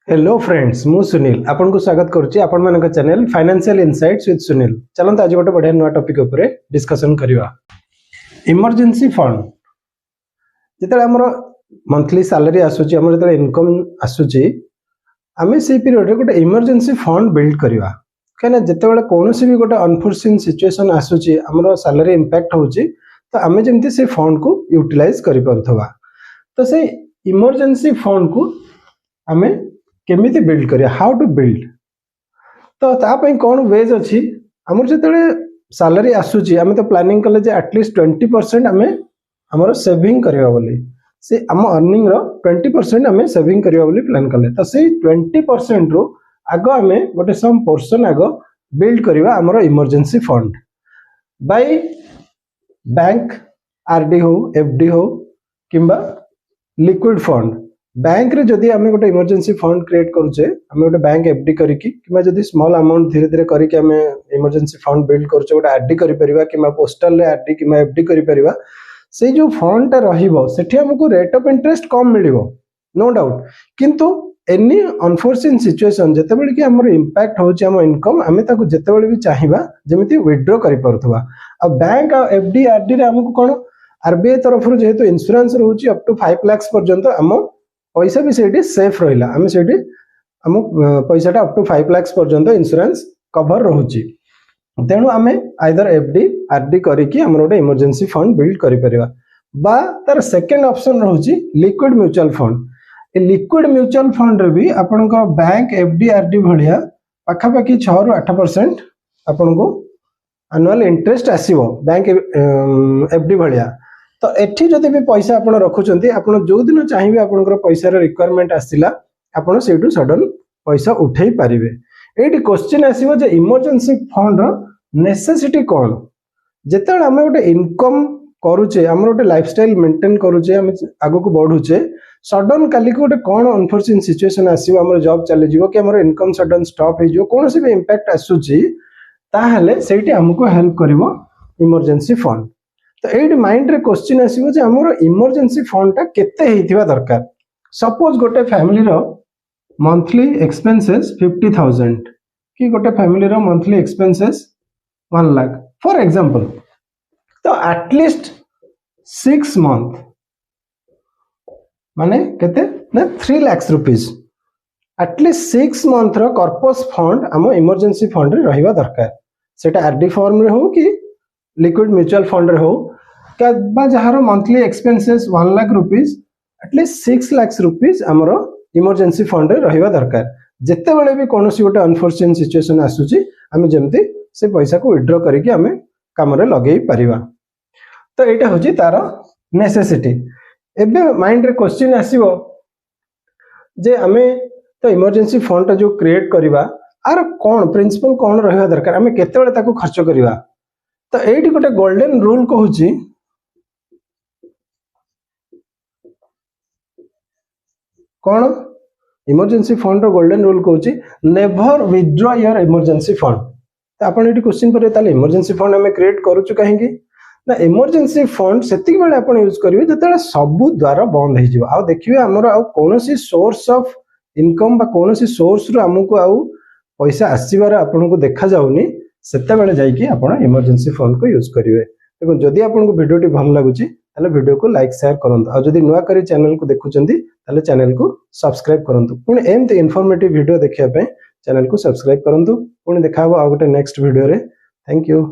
Hello friends मु सुनील आपन को स्वागत करुच्ची आपण मानक channel financial insights with Sunil. चलंत आज गोटे बढ़िया नुआ टॉपिक ऊपर डिस्कशन करिवा। इमरजेंसी फंड जेतेले हमर मंथली सैलरी आसुची हमर जेतेले इनकम आसुची आमे से पीरियड रे गोटे इमरजेंसी फंड बिल्ड करिवा। कने जेतेबेले कोनोसी भी गोटे अनफोर्सीन सिचुएशन आसुची हमर सैलरी इंपैक्ट होची तो आमे जेमति से फंड को यूटिलाइज करि परथवा। तो से इमरजेंसी फंड को आमे केमिति बिल्ड करिया, हाउ टू बिल्ड। तो तापई कौन वेज अच्छी आमर जो सैलरी आसूची आम तो प्लानिंग कले एटलिस्ट 20% आम आमर सेविंग करवा बोली से आम अर्निंग रो 20% आम सेविंग करवा बोली प्लान कले। तो से 20% रो आग आम गोटे सम पोर्शन आग बिल्ड करवा आमर emergency fund by bank RD हो एफडी हो किंबा लिक्विड फंड। बैंक रे जदि आमे गोटे इमरजेंसी फंड क्रिएट करूचे आमे गोटे बैंक एफडी करिकी किबा जदि स्मॉल अमाउंट धीरे धीरे करिकी आमे इमरजेंसी फंड बिल्ड करूचे गोटे आरडी करि परिबा किबा पोस्टल रे आरडी किबा एफडी करि परिबा। से जो फंड ता रहिबो सेठी हमको रेट ऑफ इंटरेस्ट कम मिलिबो नो डाउट, किंतु एनी अनफोर्सीन सिचुएशन जेतेबेले कि हमर इंपैक्ट होची हम इनकम आमे ताको जेतेबेले भी चाहिबा जेमिति विथड्रॉ करि परथवा। आ बैंक आ एफडी आरडी रे हमको कोन आरबीआई तरफ रु जेहेतु इंश्योरेंस रहउची अप टू 5 लाख पर्यंत हम पैसा भी सेठी सेफ रहिला आमे सेठी हम पैसाटा अप टू 5 लाख पर्यंत इंश्योरेंस कवर रहउची। तेणु आमे आइदर एफडी आरडी करिकी हमर गोटे इमरजेंसी फंड बिल्ड करि परिबा बा तार सेकंड ऑप्शन रहउची लिक्विड म्यूचुअल फंड। ए लिक्विड म्यूचुअल फंड रे भी आपन को बैंक एफडी आरडी भलिया पाखा पाखी 6 रु 8% आपन को एनुअल इंटरेस्ट आसीबो बैंक एफडी भलिया। तो एठी जदि भी पैसा आपण रखुचंती आपण जो दिन चाहिबे आपनकर पैसा रे रिक्वायरमेंट आसिला आपण सेटू सडन पैसा उठेई पारिबे। एठी क्वेश्चन आसीबो जे इमरजेंसी फंड रो नेसेसिटी कोन। जेतेबेले हम गोटे इनकम करूचे हमर गोटे लाइफस्टाइल मेंटेन करूचे हम आगो को बढ़ुचे सडन काली को गोटे कोन अनफोर्सीन सिचुएशन आसीबो हमर जॉब चले जिवो कि हमर इनकम सडन स्टॉप हे जो कोनोसी भी इंपैक्ट आसुची ताहले सेठी हमको हेल्प करिवो इमरजेंसी फंड। तो एट माइंड रे क्वेश्चन आसीबो जे हमर इमरजेंसी फंड ता केते हेथिबा दरकार। सपोज गोटे फैमिली रो मंथली एक्सपेंसेस 50,000 कि गोटे फैमिली रो monthly expenses 1 lakh for example. तो एटलीस्ट 6 मंथ माने केते ना 3 लाख रुपीस एटलीस्ट 6 मंथ रो corpus फंड हम इमरजेंसी फंड रे रहिबा दरकार। सेटा आरडी फॉर्म रे हो कि लिक्विड म्यूचुअल फंड रे हो क्या जहार monthly expenses 1 lakh rupees at least 6 lakh rupees आमर इमरजेंसी फंड रे रहिबा दरकार। जेते बेले भी कोनोसी गोटे अनफोर्सीन सिचुएशन आसुची आमे जेमति से पैसा को विथड्रॉ करिकि आमे काम रे लगेई परिबा। तो एटा होची तार नेसेसिटी। एबे माइंड रे क्वेश्चन आसीबो जे आमे तो इमरजेंसी फंड जो क्रिएट करिबा आर कोन प्रिंसिपल कोन रहिबा दरकार आमे केते बेले ताको खर्च करिबा। तो एठी गोटे गोल्डन रूल कहूची कौन इमरजेंसी फंड रो गोल्डन रूल कहूची never withdraw your emergency fund. तो आपण एठी क्वेश्चन करे ताले इमरजेंसी फंड हमें क्रिएट करूछु काहेकि ना इमरजेंसी फंड सेतिक बेले आपण यूज करिवे जतले सब द्वार बंद हे जिवो आ देखिवे हमर आ कोनोसी सोर्स ऑफ इनकम बा कोनोसी सोर्स रो हमकु आ पैसा आसीबार आपण को देखा जाउनी सेते बेले जाई कि आपण इमरजेंसी फंड को यूज करिवे। देखो जदि आपण को वीडियो टी भल लागुची ताले वीडियो को लाइक शेयर करंतु आ जदि नुआ करी चैनल को देखुचंती ताले चैनल को सब्सक्राइब करंतु। पुणी एमते इन्फॉर्मेटिव वीडियो देखिया पे चैनल को सब्सक्राइब करंतु। पुणी देखाबो आ गोटे नेक्स्ट वीडियो रे। Thank you.